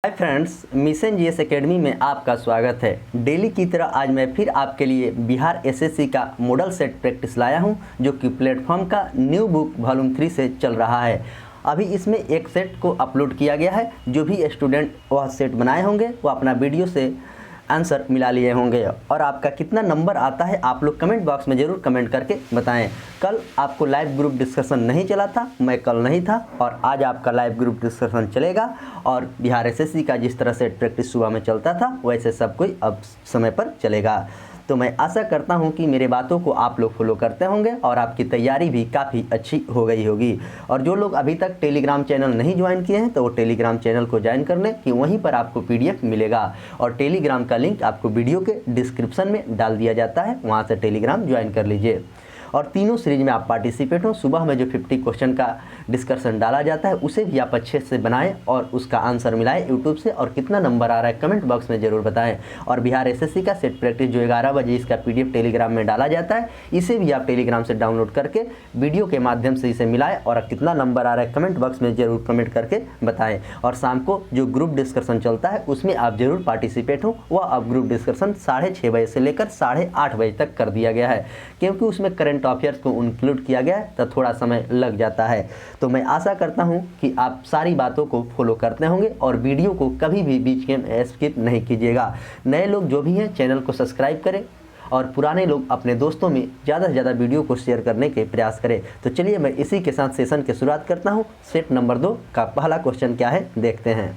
Hi friends, mission GS academy में आपका स्वागत है। डेली की तरह आज मैं फिर आपके लिए बिहार एसएससी का मॉडल सेट प्रैक्टिस लाया हूं, जो कि प्लेटफॉर्म का न्यू बुक वॉल्यूम 3 से चल रहा है। अभी इसमें एक सेट को अपलोड किया गया है। जो भी स्टूडेंट वह सेट बनाए होंगे वो अपना वीडियो से आंसर मिला लिए होंगे, और आपका कितना नंबर आता है आप लोग कमेंट बॉक्स में ज़रूर कमेंट करके बताएं। कल आपको लाइव ग्रुप डिस्कशन नहीं चला था, मैं कल नहीं था, और आज आपका लाइव ग्रुप डिस्कशन चलेगा। और बिहार एसएससी का जिस तरह से प्रैक्टिस सुबह में चलता था वैसे सब कोई अब समय पर चलेगा। तो मैं आशा करता हूं कि मेरे बातों को आप लोग फॉलो करते होंगे और आपकी तैयारी भी काफ़ी अच्छी हो गई होगी। और जो लोग अभी तक टेलीग्राम चैनल नहीं ज्वाइन किए हैं तो वो टेलीग्राम चैनल को ज्वाइन कर लें, कि वहीं पर आपको पीडीएफ मिलेगा। और टेलीग्राम का लिंक आपको वीडियो के डिस्क्रिप्शन में डाल दिया जाता है, वहाँ से टेलीग्राम ज्वाइन कर लीजिए। और तीनों सीरीज में आप पार्टिसिपेट हो। सुबह में जो 50 क्वेश्चन का डिस्कशन डाला जाता है उसे भी आप अच्छे से बनाएं और उसका आंसर मिलाएं यूट्यूब से, और कितना नंबर आ रहा है कमेंट बॉक्स में ज़रूर बताएं। और बिहार एसएससी का सेट प्रैक्टिस जो 11 बजे इसका पीडीएफ टेलीग्राम में डाला जाता है, इसे भी आप टेलीग्राम से डाउनलोड करके वीडियो के माध्यम से इसे मिलाएं, और कितना नंबर आ रहा है कमेंट बॉक्स में ज़रूर कमेंट करके बताएँ। और शाम को जो ग्रुप डिस्कशन चलता है उसमें आप ज़रूर पार्टिसिपेट हो। वह अब ग्रुप डिस्कशन 6:30 बजे से लेकर 8:30 बजे तक कर दिया गया है, क्योंकि उसमें करंट अफेयर्स को इंक्लूड किया गया है, तो थोड़ा समय लग जाता है। तो मैं आशा करता हूं कि आप सारी बातों को फॉलो करते होंगे और वीडियो को कभी भी बीच में स्किप नहीं कीजिएगा। नए लोग जो भी हैं चैनल को सब्सक्राइब करें, और पुराने लोग अपने दोस्तों में ज़्यादा से ज़्यादा वीडियो को शेयर करने के प्रयास करें। तो चलिए मैं इसी के साथ सेशन की शुरुआत करता हूँ। सेट नंबर 2 का पहला क्वेश्चन क्या है देखते हैं।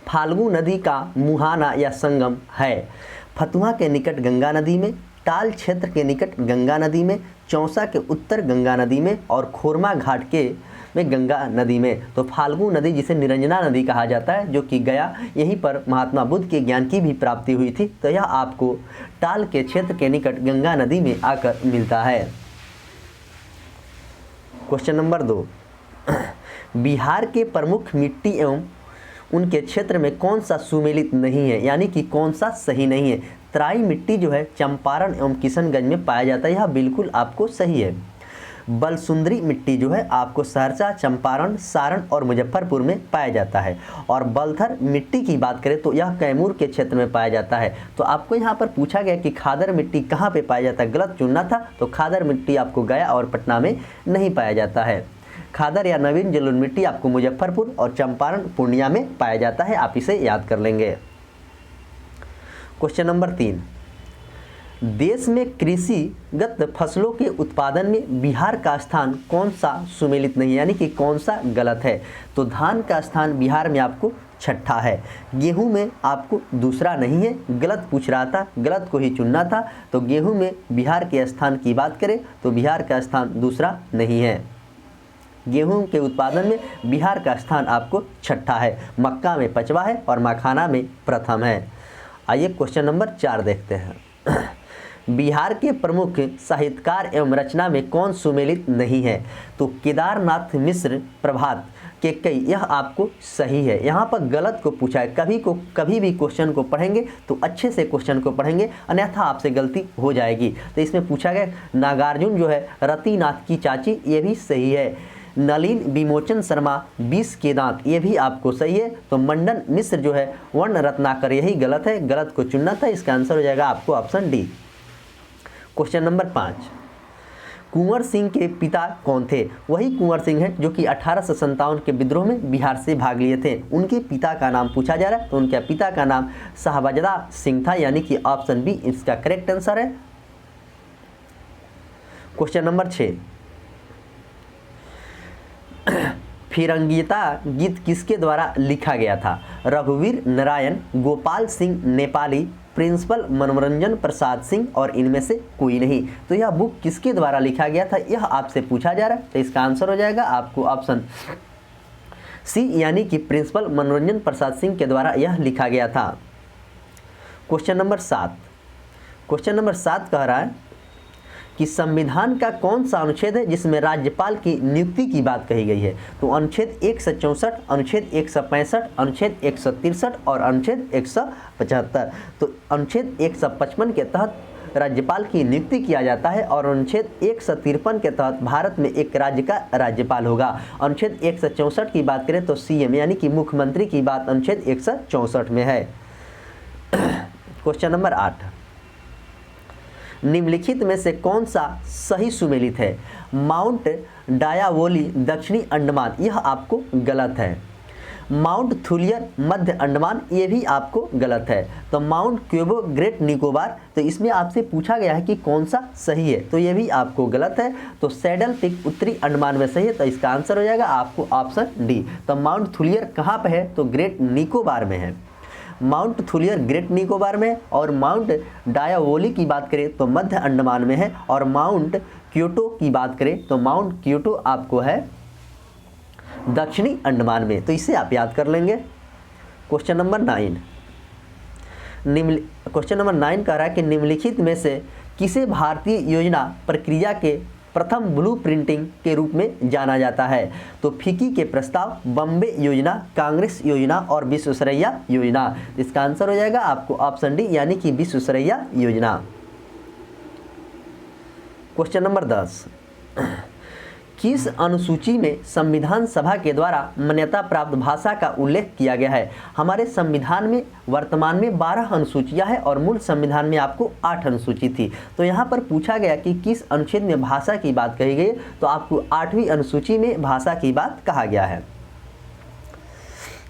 फाल्गु नदी का मुहाना या संगम है फतुहा के निकट गंगा नदी में, टाल क्षेत्र के निकट गंगा नदी में, चौसा के उत्तर गंगा नदी में, और खोरमा घाट के में गंगा नदी में। तो फाल्गु नदी जिसे निरंजना नदी कहा जाता है, जो कि गया, यहीं पर महात्मा बुद्ध के ज्ञान की भी प्राप्ति हुई थी। तो यह आपको टाल के क्षेत्र के निकट गंगा नदी में आकर मिलता है। क्वेश्चन नंबर 2, बिहार के प्रमुख मिट्टी एवं उनके क्षेत्र में कौन सा सुमेलित नहीं है, यानी कि कौन सा सही नहीं है। तराई मिट्टी जो है चंपारण एवं किशनगंज में पाया जाता है, यह बिल्कुल आपको सही है। बलसुंदरी मिट्टी जो है आपको सहरसा, चंपारण, सारण और मुजफ्फरपुर में पाया जाता है। और बलथर मिट्टी की बात करें तो यह कैमूर के क्षेत्र में पाया जाता है। तो आपको यहाँ पर पूछा गया कि खादर मिट्टी कहाँ पे पाया जाता है, गलत चुनना था। तो खादर मिट्टी आपको गया और पटना में नहीं पाया जाता है। खादर या नवीन जलोढ़ मिट्टी आपको मुजफ्फरपुर और चंपारण, पूर्णिया में पाया जाता है। आप इसे याद कर लेंगे। क्वेश्चन नंबर 3, देश में कृषिगत फसलों के उत्पादन में बिहार का स्थान कौन सा सुमेलित नहीं है, यानी कि कौन सा गलत है। तो धान का स्थान बिहार में आपको छठा है। गेहूं में आपको दूसरा नहीं है, गलत पूछ रहा था, गलत को ही चुनना था। तो गेहूं में बिहार के स्थान की बात करें तो बिहार का स्थान दूसरा नहीं है। गेहूं के उत्पादन में बिहार का स्थान आपको छठा है। मक्का में 5वां है और मखाना में प्रथम है। आइए क्वेश्चन नंबर 4 देखते हैं। बिहार के प्रमुख साहित्यकार एवं रचना में कौन सुमेलित नहीं है। तो केदारनाथ मिश्र प्रभात के कई, यह आपको सही है। यहाँ पर गलत को पूछा है। कभी भी क्वेश्चन को पढ़ेंगे तो अच्छे से क्वेश्चन को पढ़ेंगे, अन्यथा आपसे गलती हो जाएगी। तो इसमें पूछा गया नागार्जुन जो है रतिनाथ की चाची, ये भी सही है। नलिन विमोचन शर्मा 20 के दांत, ये भी आपको सही है। तो मंडन मिश्र जो है वर्ण रत्नाकर, यही गलत है, गलत को चुनना था। इसका आंसर हो जाएगा आपको option D. Question number 5, Kunwar Singh के पिता कौन थे। वही कुंवर सिंह हैं जो कि 1857 के विद्रोह में बिहार से भाग लिए थे। उनके पिता का नाम पूछा जा रहा है, तो उनके पिता का नाम शाहबजादा सिंह था, यानी कि ऑप्शन बी इसका करेक्ट आंसर है। क्वेश्चन नंबर 6, फिरंगिता गीत किसके द्वारा लिखा गया था। रघुवीर नारायण, गोपाल सिंह नेपाली, प्रिंसिपल मनोरंजन प्रसाद सिंह, और इनमें से कोई नहीं। तो यह बुक किसके द्वारा लिखा गया था, यह आपसे पूछा जा रहा है। तो इसका आंसर हो जाएगा आपको ऑप्शन सी, यानी कि प्रिंसिपल मनोरंजन प्रसाद सिंह के द्वारा यह लिखा गया था। क्वेश्चन नंबर 7 कह रहा है कि संविधान का कौन सा अनुच्छेद है जिसमें राज्यपाल की नियुक्ति की बात कही गई है। तो अनुच्छेद 164, अनुच्छेद 165, अनुच्छेद 163 और अनुच्छेद 175। तो अनुच्छेद 155 के तहत राज्यपाल की नियुक्ति किया जाता है और अनुच्छेद 153 के तहत भारत में एक राज्य का राज्यपाल होगा। अनुच्छेद 164 की बात करें तो सीएम यानी कि मुख्यमंत्री की बात अनुच्छेद 164 में है। क्वेश्चन नंबर 8, निम्नलिखित में से कौन सा सही सुमेलित है? माउंट डायावोली दक्षिणी अंडमान, यह आपको गलत है। माउंट थुलियर मध्य अंडमान, ये भी आपको गलत है। तो माउंट क्यूबो ग्रेट निकोबार, तो इसमें आपसे पूछा गया है कि कौन सा सही है, तो ये भी आपको गलत है। तो सैडल पिक उत्तरी अंडमान में सही है, तो इसका आंसर हो जाएगा आपको ऑप्शन डी। तो माउंट थुलियर कहाँ पे है? तो ग्रेट निकोबार में है। माउंट थुलियर ग्रेट निकोबार में, और माउंट डायावोली की बात करें तो मध्य अंडमान में है, और माउंट क्योटो की बात करें तो माउंट क्योटो आपको है दक्षिणी अंडमान में। तो इसे आप याद कर लेंगे। क्वेश्चन नंबर 9, क्वेश्चन नंबर 9 कह रहा है कि निम्नलिखित में से किसे भारतीय योजना प्रक्रिया के प्रथम ब्लू प्रिंटिंग के रूप में जाना जाता है? तो फिकी के प्रस्ताव, बम्बे योजना, कांग्रेस योजना और विश्वेश्वरैया योजना। इसका आंसर हो जाएगा आपको ऑप्शन डी यानी कि विश्वेश्वरैया योजना। क्वेश्चन नंबर 10, किस अनुसूची में संविधान सभा के द्वारा मान्यता प्राप्त भाषा का उल्लेख किया गया है? हमारे संविधान में वर्तमान में 12 अनुसूचियां हैं और मूल संविधान में आपको 8 अनुसूची थी। तो यहाँ पर पूछा गया कि किस अनुच्छेद में भाषा की बात कही गई, तो आपको 8वीं अनुसूची में भाषा की बात कहा गया है।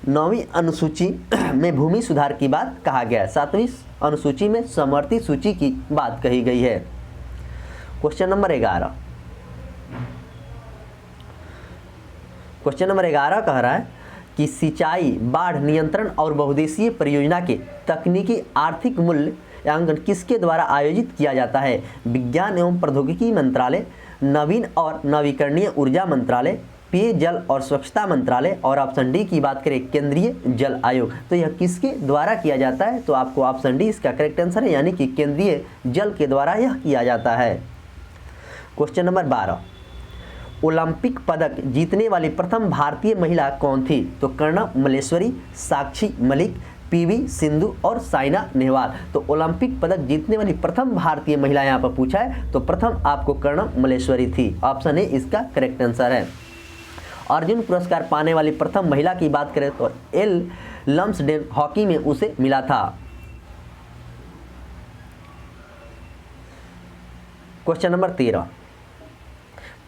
9वीं अनुसूची में भूमि सुधार की बात कहा गया है। 7वीं अनुसूची में समवर्ती सूची की बात कही गई है। क्वेश्चन नंबर 11, क्वेश्चन नंबर 11 कह रहा है कि सिंचाई, बाढ़ नियंत्रण और बहुउद्देशीय परियोजना के तकनीकी आर्थिक मूल्यांकन किसके द्वारा आयोजित किया जाता है? विज्ञान एवं प्रौद्योगिकी मंत्रालय, नवीन और नवीकरणीय ऊर्जा मंत्रालय, पेयजल और स्वच्छता मंत्रालय, और ऑप्शन डी की बात करें केंद्रीय जल आयोग। तो यह किसके द्वारा किया जाता है? तो आपको ऑप्शन डी इसका करेक्ट आंसर है, यानी कि केंद्रीय जल के द्वारा यह किया जाता है। क्वेश्चन नंबर 12, ओलंपिक पदक जीतने वाली प्रथम भारतीय महिला कौन थी? तो कर्णम मल्लेश्वरी, साक्षी मलिक, पीवी सिंधु और साइना नेहवाल। तो ओलंपिक पदक जीतने वाली प्रथम भारतीय महिला यहाँ पर पूछा है, तो प्रथम आपको कर्णम मल्लेश्वरी थी। ऑप्शन ए इसका करेक्ट आंसर है। अर्जुन पुरस्कार पाने वाली प्रथम महिला की बात करें तो एल लम्सडेन हॉकी में उसे मिला था। क्वेश्चन नंबर 13,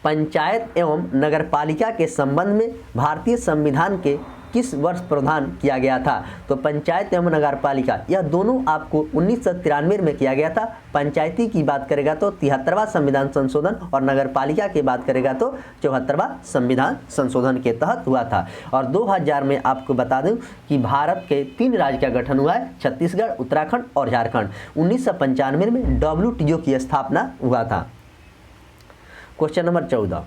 पंचायत एवं नगरपालिका के संबंध में भारतीय संविधान के किस वर्ष प्रावधान किया गया था? तो पंचायत एवं नगरपालिका यह दोनों आपको 1993 में किया गया था। पंचायती की बात करेगा तो 73वां संविधान संशोधन, और नगरपालिका की बात करेगा तो 74वां संविधान संशोधन के तहत हुआ था। और 2000 में आपको बता दूं कि भारत के 3 राज्य का गठन हुआ है, छत्तीसगढ़, उत्तराखंड और झारखंड। 1995 में WTO की स्थापना हुआ था। क्वेश्चन नंबर 14,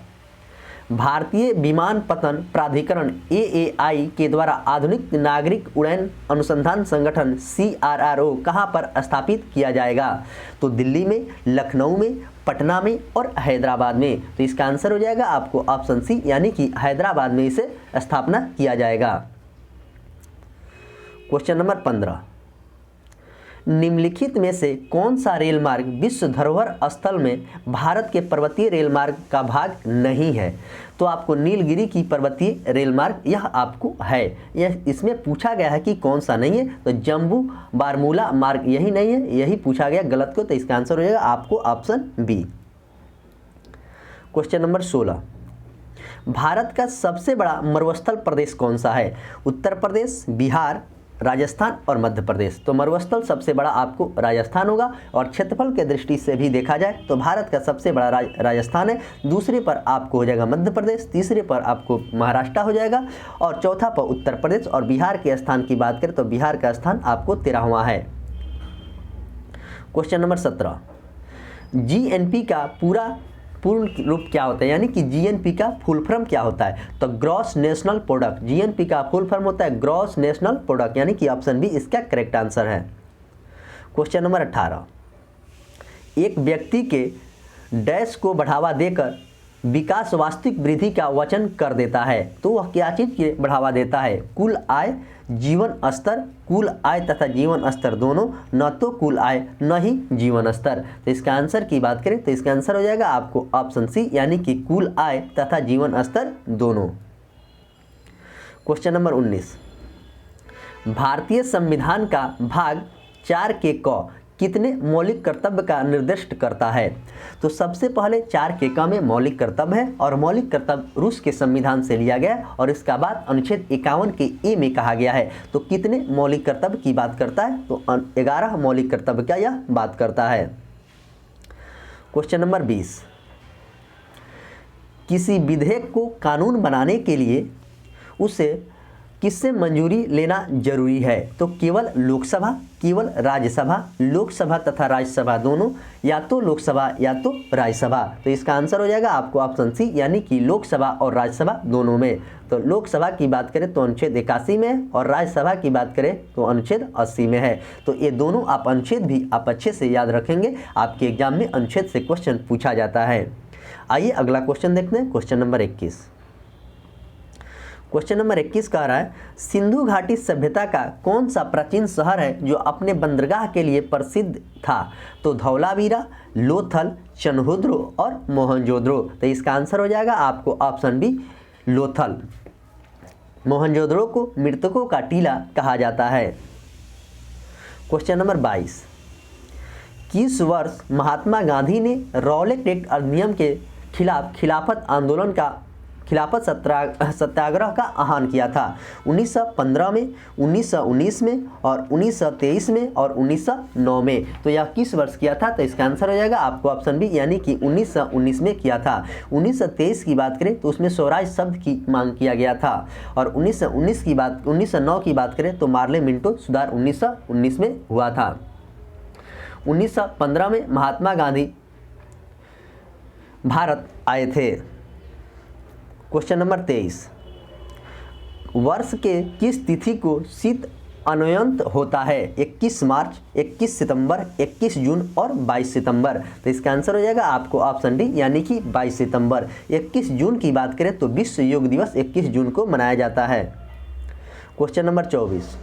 भारतीय विमानपत्तन प्राधिकरण AAI के द्वारा आधुनिक नागरिक उड्डयन अनुसंधान संगठन CRRO कहां पर स्थापित किया जाएगा? तो दिल्ली में, लखनऊ में, पटना में और हैदराबाद में। तो इसका आंसर हो जाएगा आपको ऑप्शन सी यानी कि हैदराबाद में इसे स्थापना किया जाएगा। क्वेश्चन नंबर 15, निम्नलिखित में से कौन सा रेल मार्ग विश्व धरोहर स्थल में भारत के पर्वतीय रेल मार्ग का भाग नहीं है? तो आपको नीलगिरी की पर्वतीय रेल मार्ग यह आपको है। यह इसमें पूछा गया है कि कौन सा नहीं है, तो जम्मू बारमूला मार्ग यही नहीं है, यही पूछा गया गलत को। तो इसका आंसर हो जाएगा आपको option B. Question number 16, Bharat का सबसे बड़ा मरुस्थल प्रदेश कौन सा है? उत्तर प्रदेश, बिहार, राजस्थान और मध्य प्रदेश। तो मरुस्थल सबसे बड़ा आपको राजस्थान होगा, और क्षेत्रफल के दृष्टि से भी देखा जाए तो भारत का सबसे बड़ा राजस्थान है। दूसरे पर आपको हो जाएगा मध्य प्रदेश, तीसरे पर आपको महाराष्ट्र हो जाएगा, और चौथा पर उत्तर प्रदेश। और बिहार के स्थान की बात करें तो बिहार का स्थान आपको 13वां है। क्वेश्चन नंबर 17, GNP का पूर्ण रूप क्या होता है, यानी कि GNP का फुल फॉर्म क्या होता है? तो ग्रॉस नेशनल प्रोडक्ट। GNP का फुल फॉर्म होता है ग्रॉस नेशनल प्रोडक्ट, यानी कि ऑप्शन बी इसका करेक्ट आंसर है। क्वेश्चन नंबर 18, एक व्यक्ति के डैश को बढ़ावा देकर विकास वास्तविक वृद्धि का वचन कर देता है, तो वह क्या चीज़ के बढ़ावा देता है? कुल आय, जीवन स्तर, कुल आय तथा जीवन स्तर दोनों, न तो कुल आय न ही जीवन स्तर। तो इसका आंसर की बात करें तो इसका आंसर हो जाएगा आपको ऑप्शन सी, यानी कि कुल आय तथा जीवन स्तर दोनों। क्वेश्चन नंबर 19, भारतीय संविधान का भाग 4 के क कितने मौलिक कर्तव्य का निर्दिष्ट करता है? तो सबसे पहले 4 के क में मौलिक कर्तव्य है, और मौलिक कर्तव्य रूस के संविधान से लिया गया, और इसका बाद अनुच्छेद 51 के ए में कहा गया है। तो कितने मौलिक कर्तव्य की बात करता है? तो 11 मौलिक कर्तव्य का यह बात करता है। क्वेश्चन नंबर 20, किसी विधेयक को कानून बनाने के लिए उसे किससे मंजूरी लेना जरूरी है? तो केवल लोकसभा, केवल राज्यसभा, लोकसभा तथा राज्यसभा दोनों, या तो लोकसभा या तो राज्यसभा। तो इसका आंसर हो जाएगा आपको ऑप्शन सी, यानी कि लोकसभा और राज्यसभा दोनों में। तो लोकसभा की बात करें तो अनुच्छेद 81 में, और राज्यसभा की बात करें तो अनुच्छेद 80 में है। तो ये दोनों आप अनुच्छेद भी आप अच्छे से याद रखेंगे, आपके एग्जाम में अनुच्छेद से क्वेश्चन पूछा जाता है। आइए अगला क्वेश्चन देखते हैं, क्वेश्चन नंबर 21। क्वेश्चन नंबर 21 कह रहा है, सिंधु घाटी सभ्यता का कौन सा प्राचीन शहर है जो अपने बंदरगाह के लिए प्रसिद्ध था? तो धौलावीरा, लोथल, चनहुद्रो और मोहनजोदड़ो। तो इसका आंसर हो जाएगा आपको ऑप्शन बी, लोथल। मोहनजोदड़ो को मृतकों का टीला कहा जाता है। क्वेश्चन नंबर 22, किस वर्ष महात्मा गांधी ने रॉलेट एक्ट अधिनियम के खिलाफ खिलाफत सत्याग्रह का आह्वान किया था? 1915 में, 1919 में, और 1923 में, और 1909 में। तो यह किस वर्ष किया था? तो इसका आंसर हो जाएगा आपको ऑप्शन बी, यानी कि 1919 में किया था। 1923 की बात करें तो उसमें स्वराज शब्द की मांग किया गया था, और 1909 की बात करें तो मार्ले मिंटो सुधार 1919 में हुआ था। 1915 में महात्मा गांधी भारत आए थे। क्वेश्चन नंबर 23, वर्ष के किस तिथि को शीत अनवंत होता है? 21 मार्च, 21 सितंबर, 21 जून और 22 सितंबर। तो इसका आंसर हो जाएगा आपको ऑप्शन डी, यानी कि 22 सितंबर। 21 जून की बात करें तो विश्व योग दिवस 21 जून को मनाया जाता है। क्वेश्चन नंबर 24,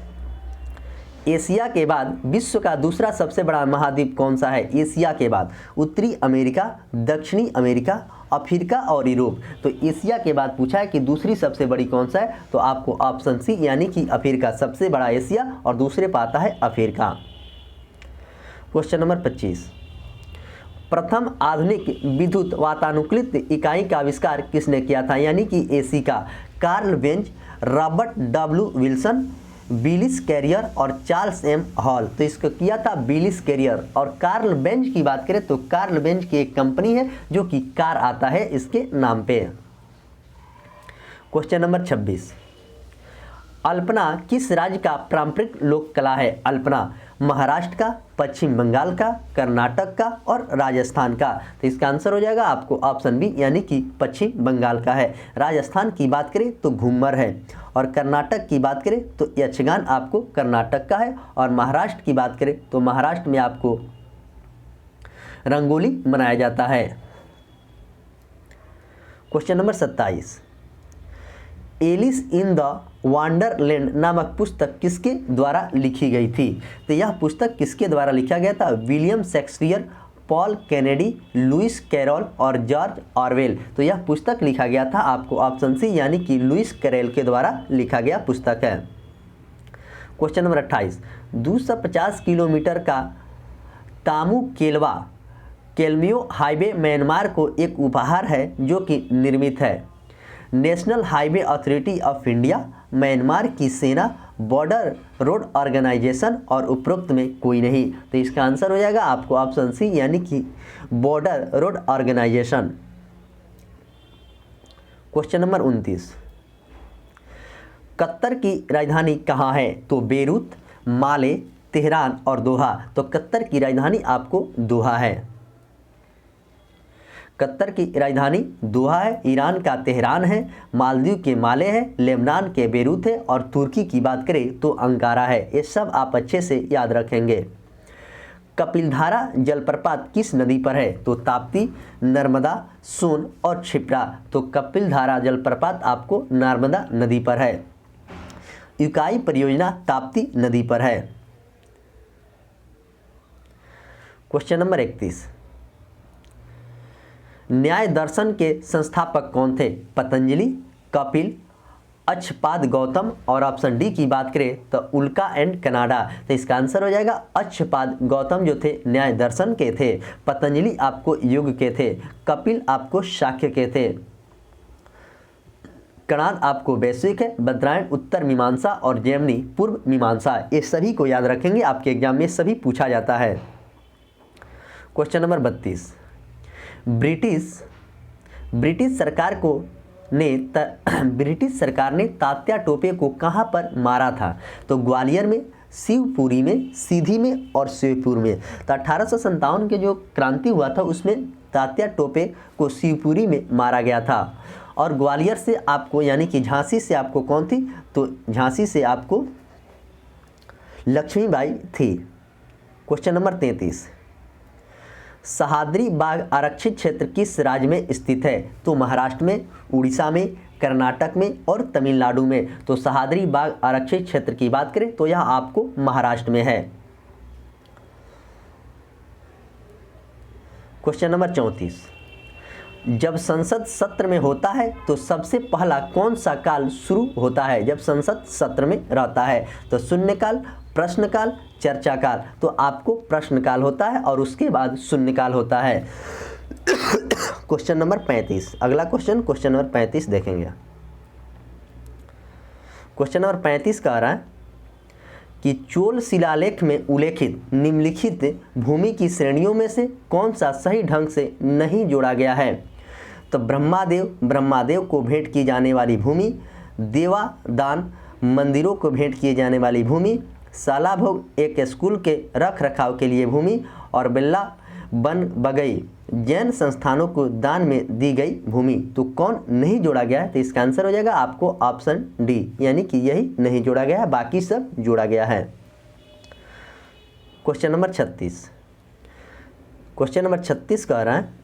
एशिया के बाद विश्व का दूसरा सबसे बड़ा महाद्वीप कौन सा है? एशिया के बाद उत्तरी अमेरिका, दक्षिणी अमेरिका, अफ्रीका और यूरोप। तो एशिया के बाद पूछा है कि दूसरी सबसे बड़ी कौन सा है? तो आपको ऑप्शन सी, यानी कि अफ्रीका। सबसे बड़ा एशिया और दूसरे पर आता है अफ्रीका। क्वेश्चन नंबर 25, प्रथम आधुनिक विद्युत वातानुकूलित इकाई का आविष्कार किसने किया था? यानी कि एसी का। Karl Benz, Robert W Wilson, Willis Carrier और चार्ल्स एम हॉल। तो इसको किया था बिलिस कैरियर। और कार्ल बेंज की बात करें तो कार्ल बेंज की एक कंपनी है जो कि कार आता है इसके नाम पे। क्वेश्चन नंबर 26, अल्पना किस राज्य का पारंपरिक लोक कला है? अल्पना महाराष्ट्र का, पश्चिम बंगाल का, कर्नाटक का और राजस्थान का। तो इसका आंसर हो जाएगा आपको ऑप्शन बी, यानी कि पश्चिम बंगाल का है। राजस्थान की बात करें तो घूमर है, और कर्नाटक की बात करें तो यक्षगान आपको कर्नाटक का है, और महाराष्ट्र की बात करें तो महाराष्ट्र में आपको रंगोली मनाया जाता है। Question number 27, Alice in the Wonderland नामक पुस्तक किसके द्वारा लिखी गई थी? तो यह पुस्तक किसके द्वारा लिखा गया था? William Shakespeare, Paul Kennedy, Lewis Carroll और जॉर्ज ऑरवेल। तो यह पुस्तक लिखा गया था आपको ऑप्शन सी, यानी कि लुइस कैरोल के द्वारा लिखा गया पुस्तक है। क्वेश्चन नंबर 28, 250 किलोमीटर का तामू केलमियो हाईवे म्यांमार को एक उपहार है जो कि निर्मित है। National highway authority of India, Myanmar की सेना, बॉर्डर रोड ऑर्गेनाइजेशन और उपरोक्त में कोई नहीं। तो इसका आंसर हो जाएगा आपको ऑप्शन सी, यानी कि border road organisation. Question number 29, Qatar की राजधानी कहाँ है? तो बेरूत, माले, तेहरान और दोहा। तो कतर की राजधानी आपको दोहा है। कतर की राजधानी दोहा है, ईरान का तेहरान है, मालदीव के माले है, लेबनान के बेरूत है, और तुर्की की बात करें तो अंकारा है। ये सब आप अच्छे से याद रखेंगे। कपिलधारा जलप्रपात किस नदी पर है? तो ताप्ती, नर्मदा, सोन और क्षिप्रा। तो कपिलधारा जलप्रपात आपको नर्मदा नदी पर है। इकाई परियोजना ताप्ती नदी पर है। क्वेश्चन नंबर 31, न्याय दर्शन के संस्थापक कौन थे? पतंजलि, कपिल, अक्षपाद गौतम और ऑप्शन डी की बात करें तो उल्का एंड कनाडा। तो इसका आंसर हो जाएगा अक्षपाद गौतम जो थे न्याय दर्शन के थे, पतंजलि आपको योग के थे, कपिल आपको शाक्य के थे, कणाद आपको वैश्विक है, बद्रायण उत्तर मीमांसा और जैमिनी पूर्व मीमांसा। ये सभी को याद रखेंगे, आपके एग्जाम में सभी पूछा जाता है। क्वेश्चन नंबर 32, ब्रिटिश सरकार ने तात्या टोपे को कहाँ पर मारा था? तो ग्वालियर में, शिवपुरी में, सीधी में और शिवपुर में। तो 1857 के जो क्रांति हुआ था उसमें तात्या टोपे को शिवपुरी में मारा गया था। और ग्वालियर से आपको यानी कि झांसी से आपको कौन थी? तो झांसी से आपको लक्ष्मीबाई थी। क्वेश्चन नंबर 33, सह्याद्री बाघ आरक्षित क्षेत्र किस राज्य में स्थित है? तो महाराष्ट्र में, उड़ीसा में, कर्नाटक में और तमिलनाडु में। तो सह्याद्री बाघ आरक्षित क्षेत्र की बात करें तो यह आपको महाराष्ट्र में है। क्वेश्चन नंबर 34, जब संसद सत्र में होता है तो सबसे पहला कौन सा काल शुरू होता है? जब संसद सत्र में रहता है तो शून्यकाल, प्रश्नकाल, चर्चा काल। तो आपको प्रश्नकाल होता है और उसके बाद शून्यकाल होता है। क्वेश्चन नंबर 35, अगला क्वेश्चन नंबर 35 देखेंगे। क्वेश्चन नंबर 35 कह रहा है कि चोल शिलालेख में उल्लेखित निम्नलिखित भूमि की श्रेणियों में से कौन सा सही ढंग से नहीं जोड़ा गया है? तो ब्रह्मादेव को भेंट की जाने वाली भूमि, देवादान मंदिरों को भेंट किए जाने वाली भूमि, सालाभोग एक स्कूल के रख रखाव के लिए भूमि और बिल्ला बन बगई जैन संस्थानों को दान में दी गई भूमि। तो कौन नहीं जोड़ा गया है? तो इसका आंसर हो जाएगा आपको ऑप्शन डी, यानी कि यही नहीं जोड़ा गया है, बाकी सब जोड़ा गया है। क्वेश्चन नंबर 36 कह रहा है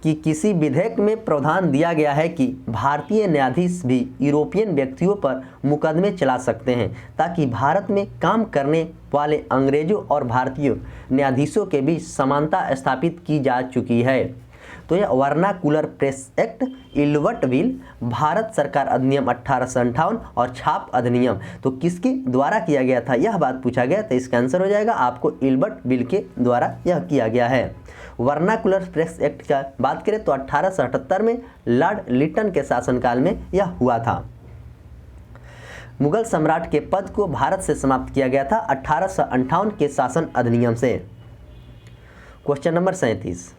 कि किसी विधेयक में प्रावधान दिया गया है कि भारतीय न्यायाधीश भी यूरोपियन व्यक्तियों पर मुकदमे चला सकते हैं ताकि भारत में काम करने वाले अंग्रेजों और भारतीय न्यायाधीशों के बीच समानता स्थापित की जा चुकी है। तो यह vernacular press act, Ilbert bill, Bharat सरकार अधिनियम 1858 और छाप अधिनियम, तो किसके द्वारा किया गया था यह बात पूछा गया। तो इसका आंसर हो जाएगा आपको इल्बर्ट बिल के द्वारा यह किया गया है। वर्नाकुलर प्रेस एक्ट का बात करें तो 1878 में लॉर्ड लिटन के शासनकाल में यह हुआ था। मुगल सम्राट के पद को भारत से समाप्त किया गया था 1858 के शासन अधिनियम से। क्वेश्चन नंबर 37,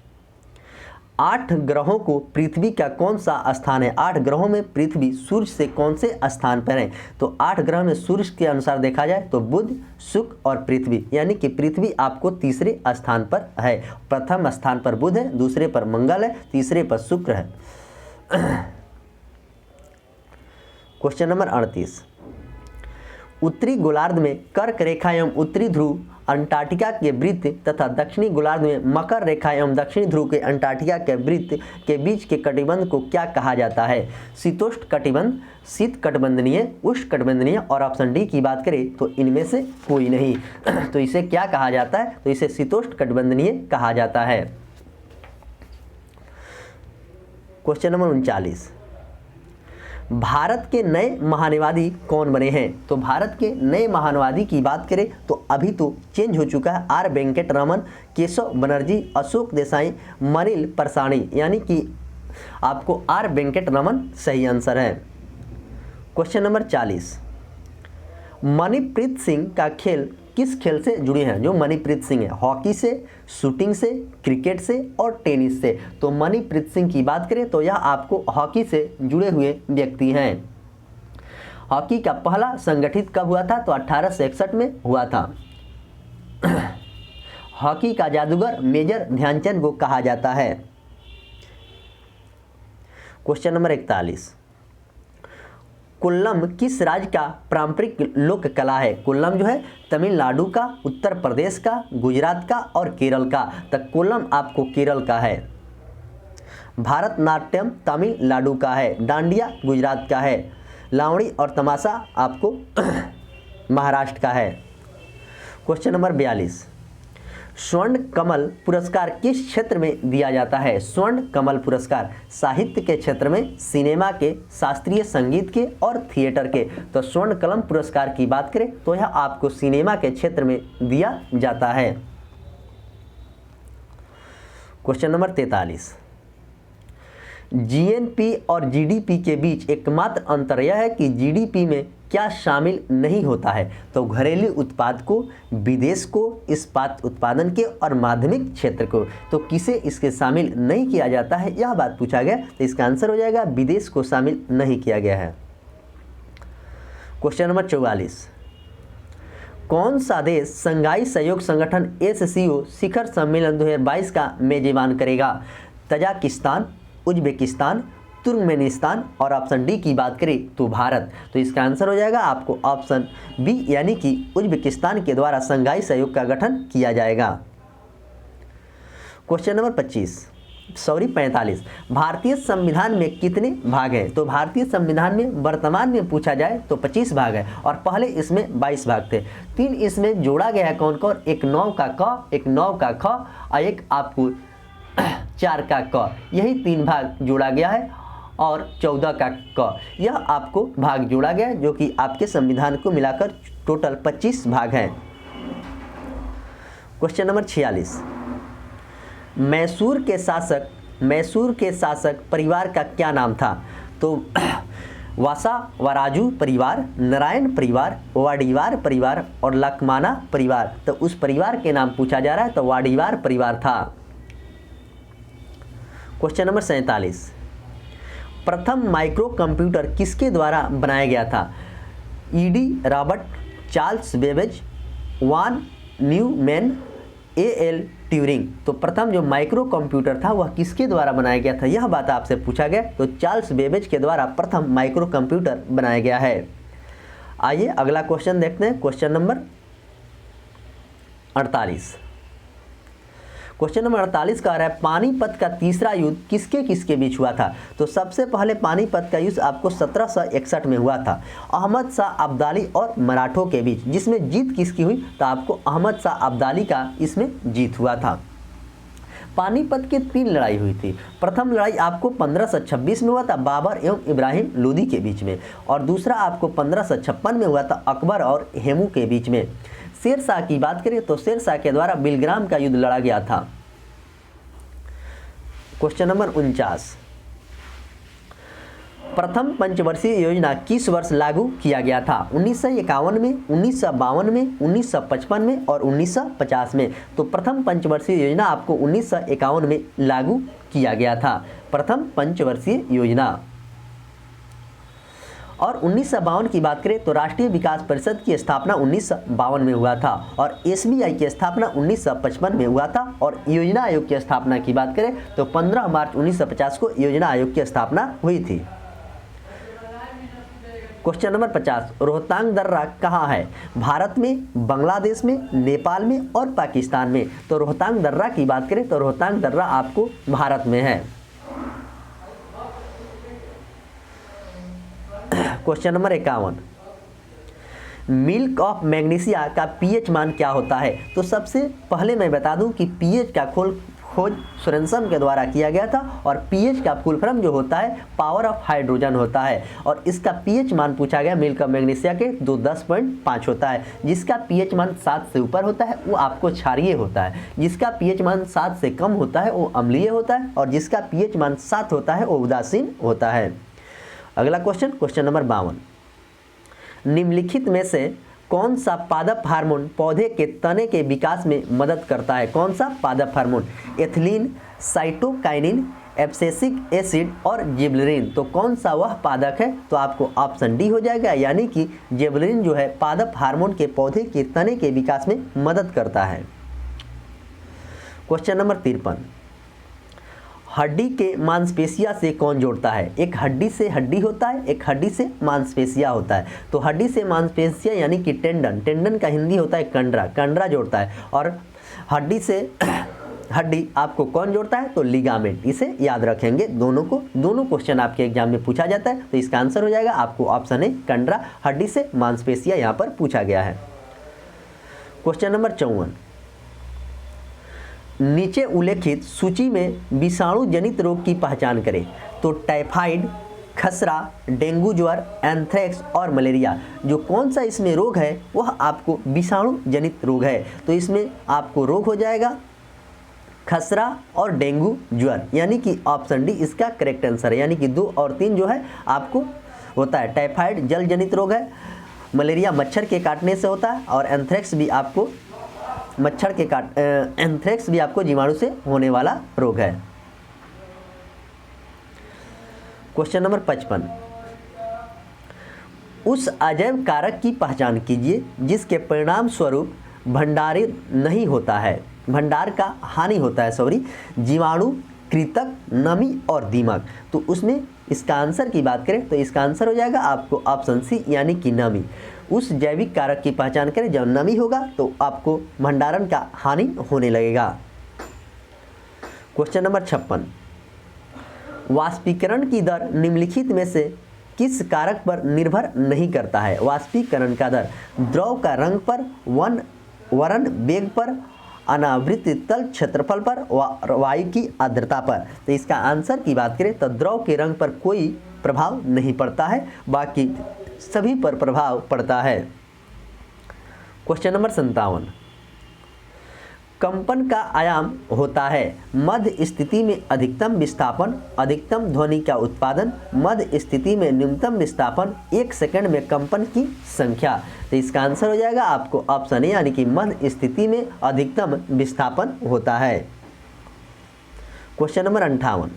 8 ग्रहों को पृथ्वी का कौन सा स्थान है? 8 ग्रहों में पृथ्वी सूर्य से कौन से स्थान पर है? तो 8 ग्रह में सूर्य के अनुसार देखा जाए तो बुध, शुक्र और पृथ्वी, यानी कि पृथ्वी आपको तीसरे स्थान पर है। प्रथम स्थान पर बुध है, दूसरे पर मंगल है, तीसरे पर शुक्र है। क्वेश्चन नंबर 38, उत्तरी गोलार्ध में कर्क रेखा एवं उत्तरी ध्रुव अंटार्कटिका के वृत्त तथा दक्षिणी गोलार्ध में मकर रेखा एवं दक्षिणी ध्रुव के अंटार्कटिका के वृत्त के बीच के कटिबंध को क्या कहा जाता है? शीतोष्ण कटिबंध, शीत कटिबंधनीय, उष्ण कटिबंधनीय और ऑप्शन डी की बात करें तो इनमें से कोई नहीं। तो इसे क्या कहा जाता है? तो इसे शीतोष्ण कटिबंधनीय कहा जाता है। क्वेश्चन नंबर 39, भारत के नए महानवादी कौन बने हैं? तो भारत के नए महानवादी की बात करें तो अभी तो चेंज हो चुका है। आर वेंकट रमन, केशव बनर्जी, अशोक देसाई, मनिल परसाणी, यानी कि आपको आर वेंकट रमन सही आंसर है। क्वेश्चन नंबर 40, मणिप्रीत सिंह का खेल किस खेल से जुड़े हैं? जो मणिप्रीत सिंह है, हॉकी से, शूटिंग से, क्रिकेट से और टेनिस से। तो मणिप्रीत सिंह की बात करें तो यह आपको हॉकी से जुड़े हुए व्यक्ति हैं। हॉकी का पहला संगठित कब हुआ था? तो 1861 में हुआ था। हॉकी का जादूगर मेजर ध्यानचंद को कहा जाता है। क्वेश्चन नंबर 41, कोल्लम किस राज्य का पारंपरिक लोक कला है? कोल्लम जो है तमिलनाडु का, उत्तर प्रदेश का, गुजरात का और केरल का। तो कोल्लम आपको केरल का है। भारतनाट्यम तमिलनाडु का है, डांडिया गुजरात का है, लावणी और तमाशा आपको महाराष्ट्र का है। क्वेश्चन नंबर 42, स्वर्ण कमल पुरस्कार किस क्षेत्र में दिया जाता है? स्वर्ण कमल पुरस्कार साहित्य के क्षेत्र में, सिनेमा के, शास्त्रीय संगीत के और थिएटर के। तो स्वर्ण कमल पुरस्कार की बात करें तो यह आपको सिनेमा के क्षेत्र में दिया जाता है। क्वेश्चन नंबर 43, जीएनपी और जीडीपी के बीच एकमात्र अंतर यह है कि जीडीपी में क्या शामिल नहीं होता है? तो घरेलू उत्पाद को, विदेश को, इस्पात उत्पादन के और माध्यमिक क्षेत्र को। तो किसे इसके शामिल नहीं किया जाता है, यह बात पूछा गया। तो इसका आंसर हो जाएगा विदेश को शामिल नहीं किया गया है। क्वेश्चन नंबर 44, कौन सा देश संघाई सहयोग संगठन एससीओ शिखर सम्मेलन 2022 का मेजबान करेगा? तजाकिस्तान, उज्बेकिस्तान, तुर्कमेनिस्तान और ऑप्शन डी की बात करें तो भारत। तो इसका आंसर हो जाएगा आपको ऑप्शन बी, यानी कि उज्बेकिस्तान के द्वारा संघाई सहयोग का गठन किया जाएगा। क्वेश्चन नंबर 45, भारतीय संविधान में कितने भाग हैं? तो भारतीय संविधान में वर्तमान में पूछा जाए तो 25 भाग है और पहले इसमें 22 भाग थे। 3 इसमें जोड़ा गया है कौन कौन? एक 9 का क, एक 9 का ख और एक आपको 4 का क। यही 3 भाग जोड़ा गया है और 14 का क, यह आपको भाग जोड़ा गया है जो कि आपके संविधान को मिलाकर टोटल 25 भाग हैं। क्वेश्चन नंबर 46, मैसूर के शासक परिवार का क्या नाम था? तो वासा वराजू परिवार, नारायण परिवार, वाडीवार परिवार और लखमाना परिवार। तो उस परिवार के नाम पूछा जा रहा है, तो वाडीवार परिवार था। क्वेश्चन नंबर 47, प्रथम माइक्रो कंप्यूटर किसके द्वारा बनाया गया था? ईडी रॉबर्ट, चार्ल्स बेबेज, वान न्यूमैन, एल ट्यूरिंग। तो प्रथम जो माइक्रो कंप्यूटर था वह किसके द्वारा बनाया गया था, यह बात आपसे पूछा गया। तो चार्ल्स बेबेज के द्वारा प्रथम माइक्रो कंप्यूटर बनाया गया है। आइए अगला क्वेश्चन देखते हैं। क्वेश्चन नंबर 48, क्वेश्चन नंबर 48 का आ रहा है पानीपत का तीसरा युद्ध किसके किसके बीच हुआ था? तो सबसे पहले पानीपत का युद्ध आपको 1761 में हुआ था, अहमद शाह अब्दाली और मराठों के बीच। जिसमें जीत किसकी हुई? तो आपको अहमद शाह अब्दाली का इसमें जीत हुआ था। पानीपत की 3 लड़ाई हुई थी। प्रथम लड़ाई आपको 1526 में हुआ था बाबर एवं इब्राहिम लोदी के बीच में, और दूसरा आपको 1556 में हुआ था अकबर और हेमू के बीच में। शेरशाह की बात करें तो शेरशाह के द्वारा बिलग्राम का युद्ध लड़ा गया था। क्वेश्चन नंबर 49, प्रथम पंचवर्षीय योजना किस वर्ष लागू किया गया था? 1951 में, 1952 में, 1955 में और 1950 में। तो प्रथम पंचवर्षीय योजना आपको 1951 में लागू किया गया था, प्रथम पंचवर्षीय योजना। और 1952 की बात करें तो राष्ट्रीय विकास परिषद की स्थापना 1952 में हुआ था, और एसबीआई की स्थापना 1955 में हुआ था। और योजना आयोग की स्थापना की बात करें तो 15 मार्च 1950 को योजना आयोग की स्थापना हुई थी। क्वेश्चन नंबर 50, रोहतांग दर्रा कहाँ है? भारत में, बांग्लादेश में, नेपाल में और पाकिस्तान में। तो रोहतांग दर्रा की बात करें तो रोहतांग दर्रा आपको भारत में है। Question number 51, milk of magnesia का पीएच मान क्या होता है? तो सबसे पहले मैं बता दूं कि पीएच का खोज सोरेनसन के द्वारा किया गया था, और पीएच का फुल फॉर्म जो होता है पावर ऑफ हाइड्रोजन होता है, और इसका पीएच मान पूछा गया मिल्क ऑफ मैग्नीशिया के 10.5 होता है। जिसका पीएच मान 7 से ऊपर होता है वो आपको क्षारीय होता है, जिसका पीएच मान 7 से कम होता है वो अम्लीय होता है, और जिसका पीएच मान 7 होता है वो उदासीन होता है। अगला क्वेश्चन, क्वेश्चन नंबर 52, निम्नलिखित में से कौन सा पादप हार्मोन पौधे के तने के विकास में मदद करता है? कौन सा पादप hormone? Ethylene, cytokinin, abscisic acid और जिबरेलिन। तो कौन सा वह पादप है? तो आपको ऑप्शन डी हो जाएगा, यानी कि जिबरेलिन जो है पादप हार्मोन के पौधे के तने के विकास में मदद करता है। क्वेश्चन नंबर 53, हड्डी के मांसपेशिया से कौन जोड़ता है? एक हड्डी से हड्डी होता है, एक हड्डी से मांसपेशिया होता है। तो हड्डी से मांसपेशिया यानी कि टेंडन, टेंडन का हिंदी होता है कंडरा, कंडरा जोड़ता है। और हड्डी से हड्डी आपको कौन जोड़ता है? तो लिगामेंट। इसे याद रखेंगे दोनों को, दोनों क्वेश्चन आपके एग्जाम में पूछा जाता है। तो इसका आंसर हो जाएगा आपको ऑप्शन ए कंडरा, हड्डी से मांसपेशिया यहाँ पर पूछा गया है। क्वेश्चन नंबर 54, नीचे उल्लेखित सूची में विषाणु जनित रोग की पहचान करें। तो टाइफाइड, खसरा, डेंगू ज्वर, एंथ्रेक्स और मलेरिया, जो कौन सा इसमें रोग है वह आपको विषाणु जनित रोग है। तो इसमें आपको रोग हो जाएगा खसरा और डेंगू ज्वर, यानी कि ऑप्शन डी इसका करेक्ट आंसर है। यानी कि 2 और 3 जो है आपको होता है। टाइफाइड जल जनित रोग है, मलेरिया मच्छर के काटने से होता है, और एंथ्रेक्स भी आपको एंथ्रेक्स भी आपको जीवाणु से होने वाला रोग है। क्वेश्चन नंबर 55, उस अजैव कारक की पहचान कीजिए जिसके परिणाम स्वरूप भंडारित नहीं होता है, भंडार का हानि होता है, जीवाणु, कृंतक, नमी और दीमक। तो उसमें इसका आंसर की बात करें तो इसका आंसर हो जाएगा आपको ऑप्शन सी यानी कि नमी। उस जैविक कारक की पहचान करें, जब नमी होगा तो आपको भंडारण का हानि होने लगेगा। क्वेश्चन नंबर 56, वाष्पीकरण की दर निम्नलिखित में से किस कारक पर निर्भर नहीं करता है? वाष्पीकरण का दर द्रव का रंग पर, वरण वेग पर, अनावृत तल क्षेत्रफल पर, वायु की आर्द्रता पर। तो इसका आंसर की बात करें तो द्रव के रंग पर कोई प्रभाव नहीं पड़ता है, बाकी सभी पर प्रभाव पड़ता है। क्वेश्चन नंबर 57, कंपन का आयाम होता है मध्य स्थिति में अधिकतम विस्थापन, अधिकतम ध्वनि का उत्पादन, मध्य स्थिति में न्यूनतम विस्थापन, 1 सेकंड में कंपन की संख्या। तो इसका आंसर हो जाएगा आपको ऑप्शन ए यानी कि मध्य स्थिति में अधिकतम विस्थापन होता है। क्वेश्चन नंबर 58,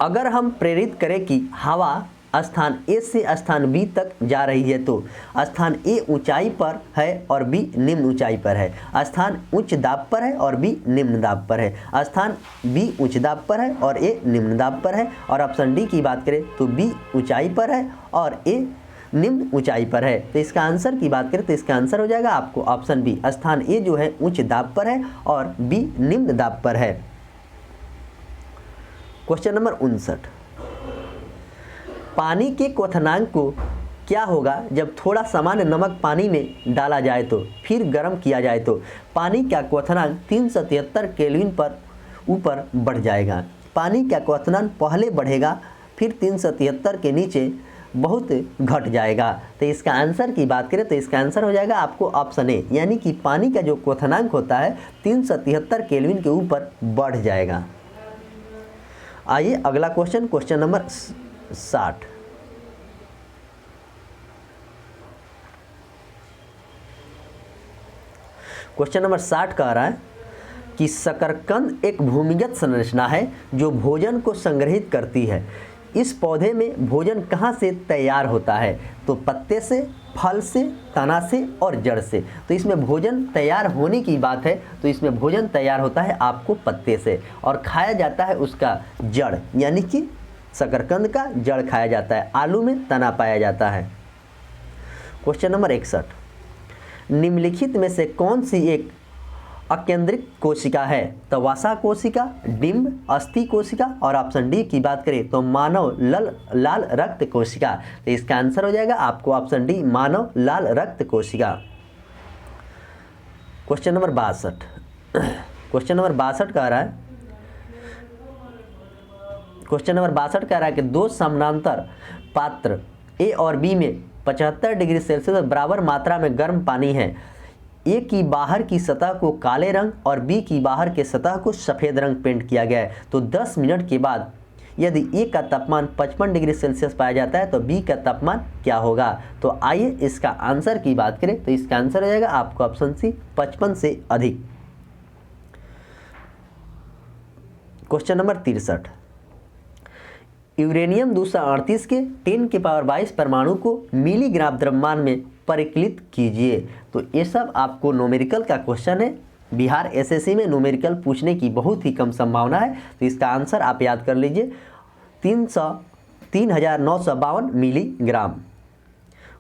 अगर हम प्रेरित करें कि हवा स्थान ए से स्थान बी तक जा रही है तो स्थान ए ऊंचाई पर है और बी निम्न ऊंचाई पर है, स्थान उच्च दाब पर है और बी निम्न दाब पर है, स्थान बी उच्च दाब पर है और ए निम्न दाब पर है, और ऑप्शन डी की बात करें तो बी ऊंचाई पर है और ए निम्न ऊंचाई पर है। तो इसका आंसर की बात करें तो इसका आंसर हो जाएगा आपको ऑप्शन बी, स्थान ए जो है उच्च दाब पर है और बी निम्न दाब पर है। क्वेश्चन नंबर 59, पानी के क्वथनांक को क्या होगा जब थोड़ा सामान्य नमक पानी में डाला जाए तो फिर गर्म किया जाए तो पानी का क्वथनांक 373 केल्विन पर ऊपर बढ़ जाएगा। पानी का क्वथनांक पहले बढ़ेगा फिर 373 के नीचे बहुत घट जाएगा। तो इसका आंसर की बात करें तो इसका आंसर हो जाएगा आपको ऑप्शन ए, यानी कि पानी का जो क्वथनांक होता है 373 केल्विन के ऊपर बढ़ जाएगा। आइए अगला question, question number 60, question number 60 कह रहा है कि शकरकंद एक भूमिगत संरचना है जो भोजन को संग्रहित करती है। इस पौधे में भोजन कहाँ से तैयार होता है? तो पत्ते से, फल से, तना से और जड़ से। तो इसमें भोजन तैयार होने की बात है तो इसमें भोजन तैयार होता है आपको पत्ते से और खाया जाता है उसका जड़, यानी कि शकरकंद का जड़ खाया जाता है, आलू में तना पाया जाता है। क्वेश्चन नंबर 61, निम्नलिखित में से कौन सी एक अकेंद्रित कोशिका है? तो वसा कोशिका, डिंब, अस्थि कोशिका, और ऑप्शन डी की बात करें तो मानव लाल रक्त कोशिका। तो इसका आंसर हो जाएगा आपको ऑप्शन डी, मानव लाल रक्त कोशिका। क्वेश्चन नंबर 62, क्वेश्चन नंबर 62 कह रहा है, क्वेश्चन नंबर 62 कह रहा है कि 2 समानांतर पात्र ए और बी में 75 डिग्री सेल्सियस बराबर मात्रा में गर्म पानी है। ए की बाहर की सतह को काले रंग और बी की बाहर के सतह को सफ़ेद रंग पेंट किया गया है। तो 10 मिनट के बाद यदि ए का तापमान 55 डिग्री सेल्सियस पाया जाता है तो बी का तापमान क्या होगा? तो आइए इसका आंसर की बात करें तो इसका आंसर हो जाएगा आपको ऑप्शन सी, 55 से अधिक। क्वेश्चन नंबर 63, यूरेनियम 238 के 10⁻22 परमाणु को मिलीग्राम द्रव्यमान में परिकलित कीजिए। तो ये सब आपको न्यूमेरिकल का क्वेश्चन है, बिहार एसएससी में न्यूमेरिकल पूछने की बहुत ही कम संभावना है, तो इसका आंसर आप याद कर लीजिए 3952 मिलीग्राम।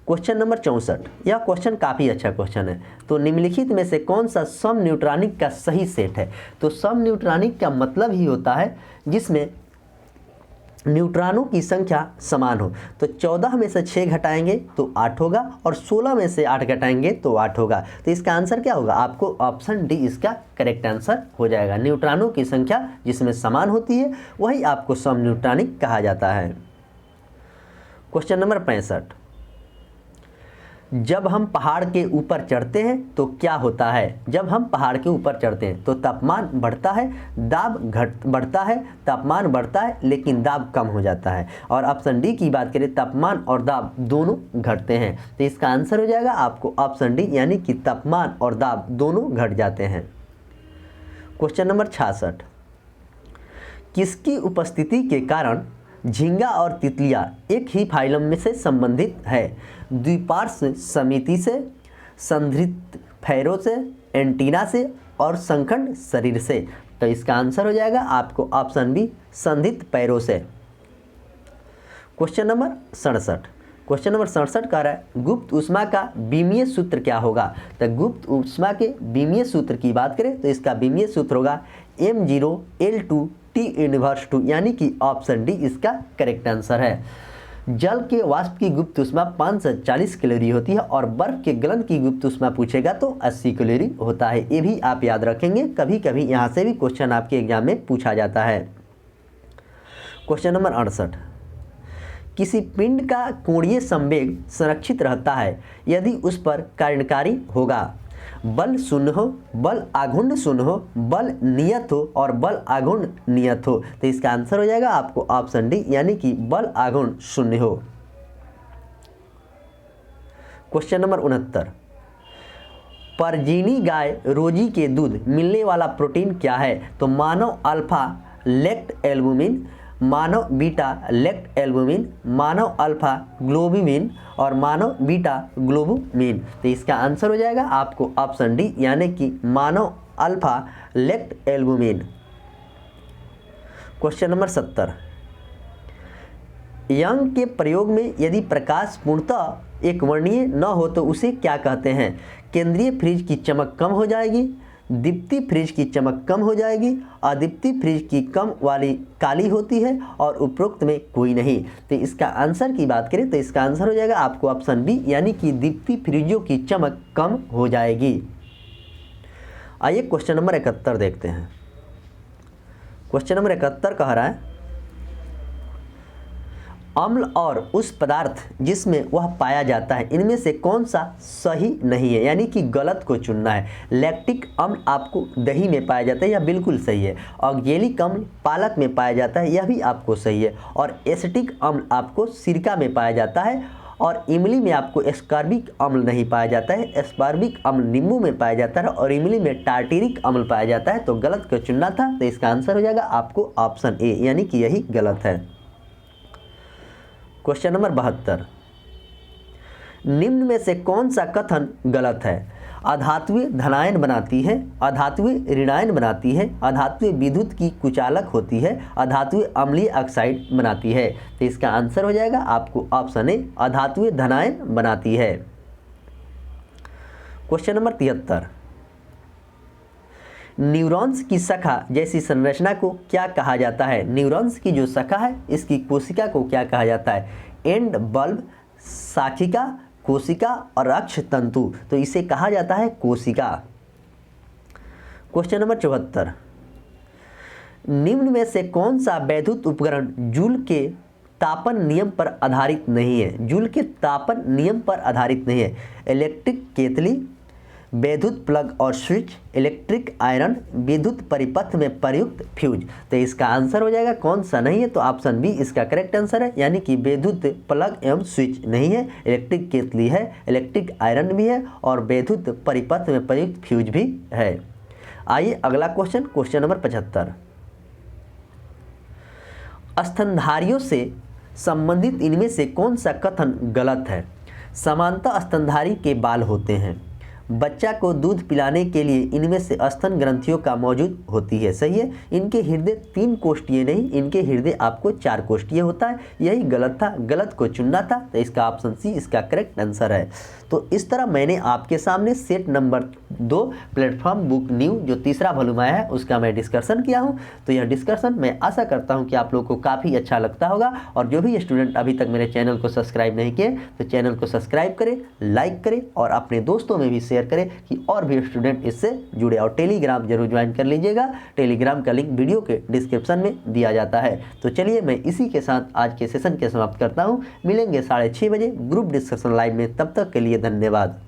क्वेश्चन नंबर 64, यह क्वेश्चन काफ़ी अच्छा क्वेश्चन है। तो निम्नलिखित में से कौन सा सम न्यूट्रॉनिक का सही सेट है? तो सम न्यूट्रॉनिक का मतलब ही होता है जिसमें न्यूट्रॉनों की संख्या समान हो। तो 14 में से 6 घटाएंगे तो 8 होगा और 16 में से 8 घटाएंगे तो 8 होगा। तो इसका आंसर क्या होगा? आपको ऑप्शन डी इसका करेक्ट आंसर हो जाएगा। न्यूट्रॉनों की संख्या जिसमें समान होती है वही आपको सम न्यूट्रॉनिक कहा जाता है। क्वेश्चन नंबर 65, जब हम पहाड़ के ऊपर चढ़ते हैं तो क्या होता है? जब हम पहाड़ के ऊपर चढ़ते हैं तो तापमान बढ़ता है, दाब बढ़ता है, तापमान बढ़ता है लेकिन दाब कम हो जाता है। और ऑप्शन डी की बात करें, तापमान और दाब दोनों घटते हैं। तो इसका आंसर हो जाएगा आपको ऑप्शन डी, यानी कि तापमान और दाब दोनों घट जाते हैं। क्वेश्चन नंबर 66, किसकी उपस्थिति के कारण झींगा और तितलियां एक ही फाइलम में से संबंधित है? द्विपार्श्व समिति से, संधित फैरों से, एंटीना से और संखंड शरीर से। तो इसका आंसर हो जाएगा आपको ऑप्शन बी, संधित पैरों से। क्वेश्चन नंबर 67, क्वेश्चन नंबर 67 कह रहा है गुप्त ऊष्मा का विमीय सूत्र क्या होगा? तो गुप्त ऊष्मा के विमीय सूत्र की बात करें तो इसका विमीय सूत्र होगा m0L2 T इनवर्स 2, यानी कि ऑप्शन डी इसका करेक्ट आंसर है। जल के वाष्प की गुप्त ऊष्मा 540 कैलोरी होती है और बर्फ के गलन की गुप्त ऊष्मा पूछेगा तो 80 कैलोरी होता है। ये भी आप याद रखेंगे, कभी कभी यहाँ से भी क्वेश्चन आपके एग्जाम में पूछा जाता है। क्वेश्चन नंबर 68, किसी पिंड का कोणीय संवेग संरक्षित रहता है यदि उस पर कार्यकारी होगा। बल शून्य हो, बल आघूर्ण शून्य हो, बल नियत हो और बल आघूर्ण नियत हो। तो इसका आंसर हो जाएगा आपको ऑप्शन डी, यानी कि बल आघूर्ण शून्य हो। क्वेश्चन नंबर 69, परजीवी गाय रोजी के दूध मिलने वाला प्रोटीन क्या है? तो मानव अल्फा लेक्ट एल्बुमिन, मानव बीटा लेक्ट एल्बुमिन, मानव अल्फा ग्लोबुमिन और मानव बीटा ग्लोबुमिन। तो इसका आंसर हो जाएगा आपको ऑप्शन डी, यानी कि मानव alpha lactalbumin. Question number 70, Young के प्रयोग में यदि प्रकाश पूर्णतः एक वर्णीय न हो तो उसे क्या कहते हैं? केंद्रीय फ्रिज की चमक कम हो जाएगी, दीप्ति फ्रिज की चमक कम हो जाएगी, अदीप्ति फ्रिज की कम वाली काली होती है और उपरोक्त में कोई नहीं। तो इसका आंसर की बात करें तो इसका आंसर हो जाएगा आपको ऑप्शन बी, यानी कि दीप्ति फ्रिजों की चमक कम हो जाएगी। आइए क्वेश्चन नंबर 71 देखते हैं। क्वेश्चन नंबर 71 कह रहा है अम्ल और उस पदार्थ जिसमें वह पाया जाता है इनमें से कौन सा सही नहीं है, यानी कि गलत को चुनना है। लैक्टिक अम्ल आपको दही में पाया जाता है, यह बिल्कुल सही है। ऑक्जेलिक अम्ल पालक में पाया जाता है, यह भी आपको सही है। और एसिटिक अम्ल आपको सिरका में पाया जाता है। और इमली में आपको एस्कॉर्बिक अम्ल नहीं पाया जाता है, एस्कॉर्बिक अम्ल नींबू में पाया जाता है और इमली में टार्टेरिक अम्ल पाया जाता है। तो गलत को चुनना था, तो इसका आंसर हो जाएगा आपको ऑप्शन ए, यानी कि यही गलत है। क्वेश्चन नंबर 72, निम्न में से कौन सा कथन गलत है? अधात्वीय धनायन बनाती है, अधात्वीय ऋणायन बनाती है, अधात्वीय विद्युत की कुचालक होती है, अधात्वीय अम्लीय ऑक्साइड बनाती है। तो इसका आंसर हो जाएगा आपको ऑप्शन ए, अधात्वीय धनायन बनाती है। क्वेश्चन नंबर 73, न्यूरॉन्स की शाखा जैसी संरचना को क्या कहा जाता है? न्यूरॉन्स की जो शाखा है इसकी कोशिका को क्या कहा जाता है? एंड बल्ब, शाखिका, कोशिका और अक्ष तंतु। तो इसे कहा जाता है कोशिका। क्वेश्चन नंबर 74, निम्न में से कौन सा वैद्युत उपकरण जूल के तापन नियम पर आधारित नहीं है? जूल के तापन नियम पर आधारित नहीं है। इलेक्ट्रिक केतली, विद्युत प्लग और स्विच, इलेक्ट्रिक आयरन, विद्युत परिपथ में प्रयुक्त फ्यूज। तो इसका आंसर हो जाएगा कौन सा नहीं है? तो ऑप्शन बी इसका करेक्ट आंसर है, यानी कि विद्युत प्लग एवं स्विच नहीं है। इलेक्ट्रिक केतली है, इलेक्ट्रिक आयरन भी है और विद्युत परिपथ में प्रयुक्त फ्यूज भी है। आइए अगला क्वेश्चन, क्वेश्चन नंबर 75, स्तनधारियों से संबंधित इनमें से कौन सा कथन गलत है? समानता स्तनधारी के बाल होते हैं, बच्चा को दूध पिलाने के लिए इनमें से स्तन ग्रंथियों का मौजूद होती है। सही है। इनके हृदय 3 कोष्ठीय नहीं, इनके हृदय आपको 4 कोष्ठीय होता है। यही गलत था, गलत को चुनना था, तो इसका ऑप्शन सी इसका करेक्ट आंसर है। तो इस तरह मैंने आपके सामने set number 2 platform book new जो तीसरा वॉल्यूम आया है उसका मैं डिस्कशन किया हूँ। तो यह डिस्कशन मैं आशा करता हूँ कि आप लोगों को काफ़ी अच्छा लगता होगा। और जो भी स्टूडेंट अभी तक मेरे चैनल को सब्सक्राइब नहीं किए तो चैनल को सब्सक्राइब करें, लाइक करें और अपने दोस्तों में भी शेयर करें कि और भी स्टूडेंट इससे जुड़े। और टेलीग्राम जरूर ज्वाइन कर लीजिएगा, टेलीग्राम का लिंक वीडियो के डिस्क्रिप्शन में दिया जाता है। तो चलिए मैं इसी के साथ आज के सेशन के समाप्त करता हूँ। मिलेंगे 6:30 बजे ग्रुप डिस्कशन लाइव में, तब तक के लिए धन्यवाद।